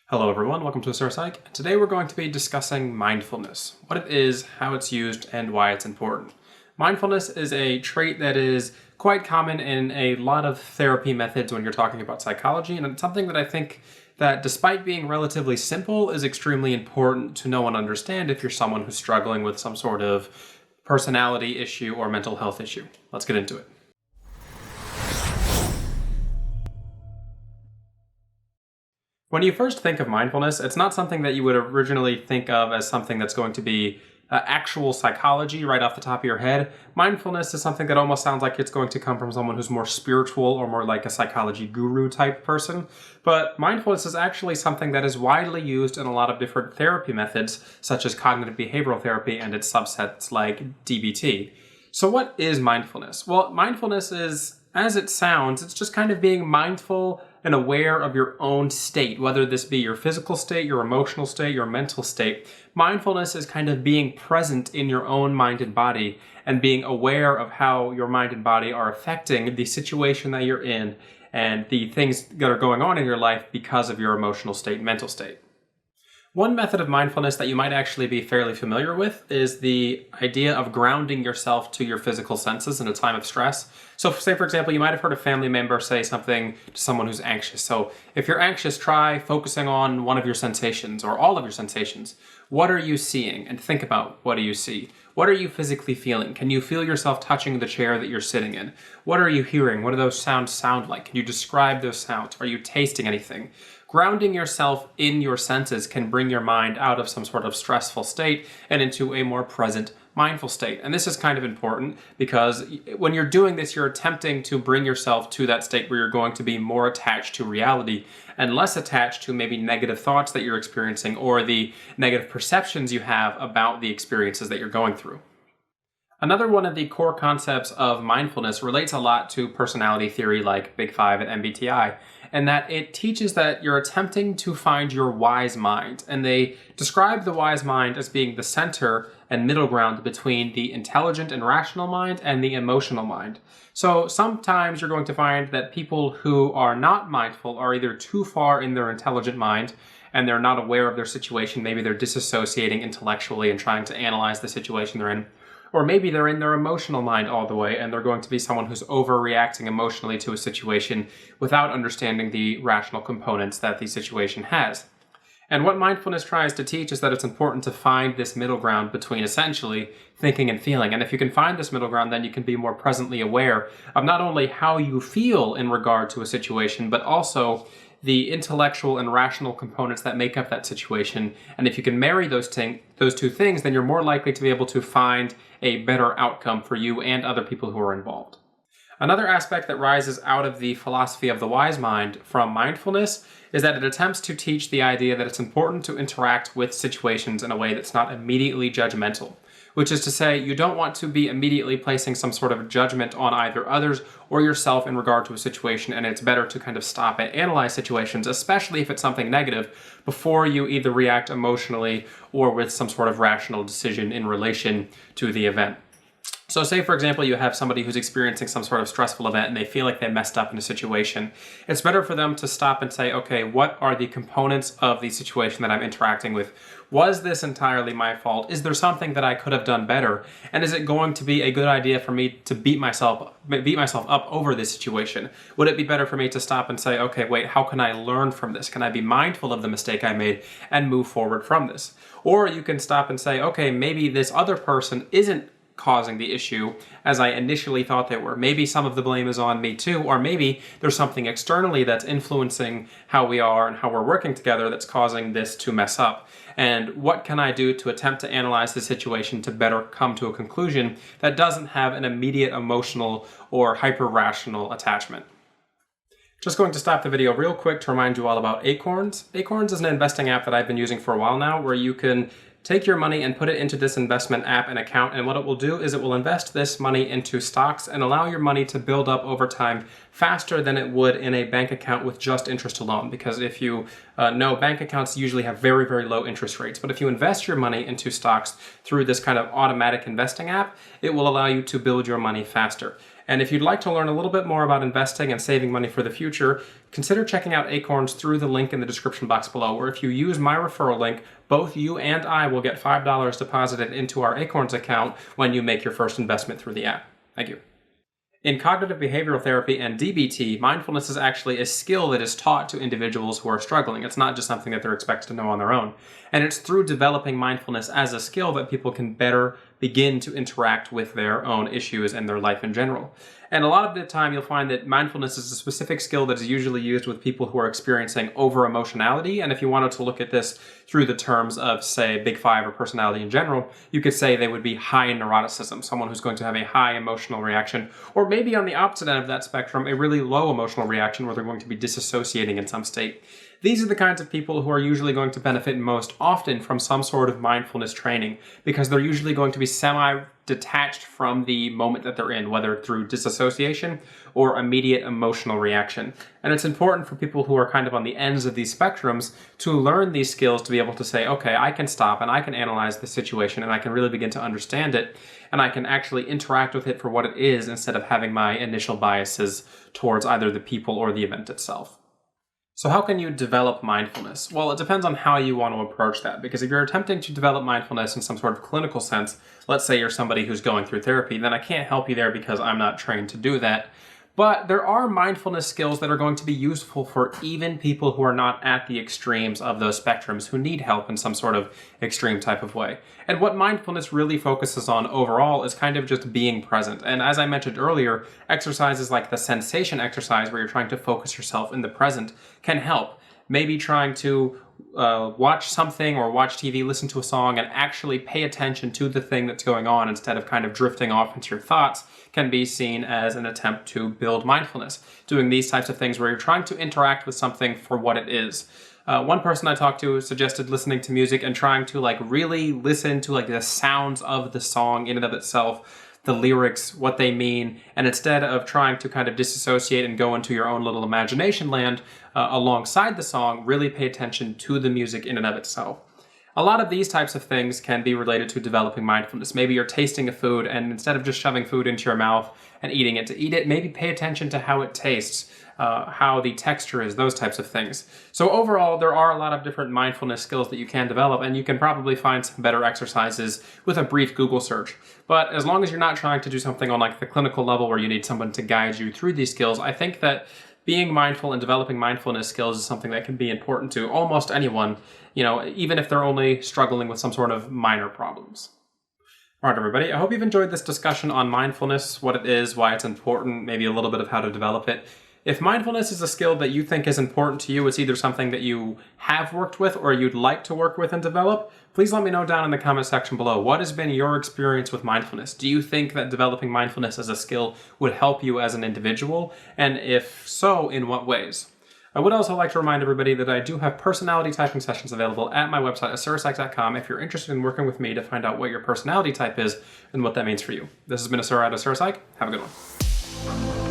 Hello everyone, welcome to Psych. Today we're going to be discussing mindfulness, what it is, how it's used, and why it's important. Mindfulness is a trait that is quite common in a lot of therapy methods when you're talking about psychology, and it's something that I think that despite being relatively simple is extremely important to know and understand if you're someone who's struggling with some sort of personality issue or mental health issue. Let's get into it. When you first think of mindfulness, it's not something that you would originally think of as something that's going to be actual psychology right off the top of your head. Mindfulness is something that almost sounds like it's going to come from someone who's more spiritual or more like a psychology guru type person. But mindfulness is actually something that is widely used in a lot of different therapy methods, such as cognitive behavioral therapy and its subsets like DBT. So what is mindfulness? Well, mindfulness is, as it sounds, it's just kind of being mindful and aware of your own state, whether this be your physical state, your emotional state, your mental state. Mindfulness is kind of being present in your own mind and body and being aware of how your mind and body are affecting the situation that you're in and the things that are going on in your life because of your emotional state, mental state. One method of mindfulness that you might actually be fairly familiar with is the idea of grounding yourself to your physical senses in a time of stress. So say, for example, you might have heard a family member say something to someone who's anxious. So if you're anxious, try focusing on one of your sensations or all of your sensations. What are you seeing? And think about, what do you see? What are you physically feeling? Can you feel yourself touching the chair that you're sitting in? What are you hearing? What do those sounds sound like? Can you describe those sounds? Are you tasting anything? Grounding yourself in your senses can bring your mind out of some sort of stressful state and into a more present, mindful state. And this is kind of important because when you're doing this, you're attempting to bring yourself to that state where you're going to be more attached to reality and less attached to maybe negative thoughts that you're experiencing or the negative perceptions you have about the experiences that you're going through. Another one of the core concepts of mindfulness relates a lot to personality theory like Big Five and MBTI, and that it teaches that you're attempting to find your wise mind. And they describe the wise mind as being the center and middle ground between the intelligent and rational mind and the emotional mind. So sometimes you're going to find that people who are not mindful are either too far in their intelligent mind and they're not aware of their situation. Maybe they're disassociating intellectually and trying to analyze the situation they're in. Or maybe they're in their emotional mind all the way and they're going to be someone who's overreacting emotionally to a situation without understanding the rational components that the situation has. And what mindfulness tries to teach is that it's important to find this middle ground between essentially thinking and feeling. And if you can find this middle ground, then you can be more presently aware of not only how you feel in regard to a situation, but also the intellectual and rational components that make up that situation. And if you can marry those two things, then you're more likely to be able to find a better outcome for you and other people who are involved. Another aspect that rises out of the philosophy of the wise mind from mindfulness is that it attempts to teach the idea that it's important to interact with situations in a way that's not immediately judgmental. Which is to say, you don't want to be immediately placing some sort of judgment on either others or yourself in regard to a situation, and it's better to kind of stop and analyze situations, especially if it's something negative, before you either react emotionally or with some sort of rational decision in relation to the event. So say, for example, you have somebody who's experiencing some sort of stressful event and they feel like they messed up in a situation. It's better for them to stop and say, okay, what are the components of the situation that I'm interacting with? Was this entirely my fault? Is there something that I could have done better? And is it going to be a good idea for me to beat myself up over this situation? Would it be better for me to stop and say, okay, wait, how can I learn from this? Can I be mindful of the mistake I made and move forward from this? Or you can stop and say, okay, maybe this other person isn't causing the issue as I initially thought they were. Maybe some of the blame is on me too, or maybe there's something externally that's influencing how we are and how we're working together that's causing this to mess up. And what can I do to attempt to analyze the situation to better come to a conclusion that doesn't have an immediate emotional or hyper-rational attachment? Just going to stop the video real quick to remind you all about Acorns. Acorns is an investing app that I've been using for a while now where you can take your money and put it into this investment app and account, and what it will do is it will invest this money into stocks and allow your money to build up over time faster than it would in a bank account with just interest alone. Because if you know, bank accounts usually have very, very low interest rates. But if you invest your money into stocks through this kind of automatic investing app, it will allow you to build your money faster. And if you'd like to learn a little bit more about investing and saving money for the future, consider checking out Acorns through the link in the description box below, where if you use my referral link, both you and I will get $5 deposited into our Acorns account when you make your first investment through the app. Thank you. In cognitive behavioral therapy and DBT, mindfulness is actually a skill that is taught to individuals who are struggling. It's not just something that they're expected to know on their own. And it's through developing mindfulness as a skill that people can better begin to interact with their own issues and their life in general. And a lot of the time, you'll find that mindfulness is a specific skill that is usually used with people who are experiencing over-emotionality. And if you wanted to look at this through the terms of, say, Big Five or personality in general, you could say they would be high in neuroticism, someone who's going to have a high emotional reaction, or maybe on the opposite end of that spectrum, a really low emotional reaction where they're going to be disassociating in some state. These are the kinds of people who are usually going to benefit most often from some sort of mindfulness training, because they're usually going to be semi-detached from the moment that they're in, whether through disassociation or immediate emotional reaction. And it's important for people who are kind of on the ends of these spectrums to learn these skills to be able to say, okay, I can stop and I can analyze the situation and I can really begin to understand it, and I can actually interact with it for what it is instead of having my initial biases towards either the people or the event itself. So how can you develop mindfulness? Well, it depends on how you want to approach that, because if you're attempting to develop mindfulness in some sort of clinical sense, let's say you're somebody who's going through therapy, then I can't help you there because I'm not trained to do that. But there are mindfulness skills that are going to be useful for even people who are not at the extremes of those spectrums, who need help in some sort of extreme type of way. And what mindfulness really focuses on overall is kind of just being present. And as I mentioned earlier, exercises like the sensation exercise, where you're trying to focus yourself in the present, can help. Maybe trying to watch something or watch TV, listen to a song, and actually pay attention to the thing that's going on instead of kind of drifting off into your thoughts can be seen as an attempt to build mindfulness. Doing these types of things where you're trying to interact with something for what it is. One person I talked to suggested listening to music and trying to really listen to the sounds of the song in and of itself, the lyrics, what they mean, and instead of trying to kind of disassociate and go into your own little imagination land alongside the song, really pay attention to the music in and of itself. A lot of these types of things can be related to developing mindfulness. Maybe you're tasting a food, and instead of just shoving food into your mouth and eating it to eat it, maybe pay attention to how it tastes, how the texture is, those types of things. So overall, there are a lot of different mindfulness skills that you can develop, and you can probably find some better exercises with a brief Google search. But as long as you're not trying to do something on the clinical level where you need someone to guide you through these skills, I think that being mindful and developing mindfulness skills is something that can be important to almost anyone, even if they're only struggling with some sort of minor problems. All right, everybody, I hope you've enjoyed this discussion on mindfulness, what it is, why it's important, maybe a little bit of how to develop it. If mindfulness is a skill that you think is important to you, it's either something that you have worked with or you'd like to work with and develop, please let me know down in the comment section below. What has been your experience with mindfulness? Do you think that developing mindfulness as a skill would help you as an individual? And if so, in what ways? I would also like to remind everybody that I do have personality typing sessions available at my website, asurapsych.com, if you're interested in working with me to find out what your personality type is and what that means for you. This has been Asura at Asura Psych. Have a good one.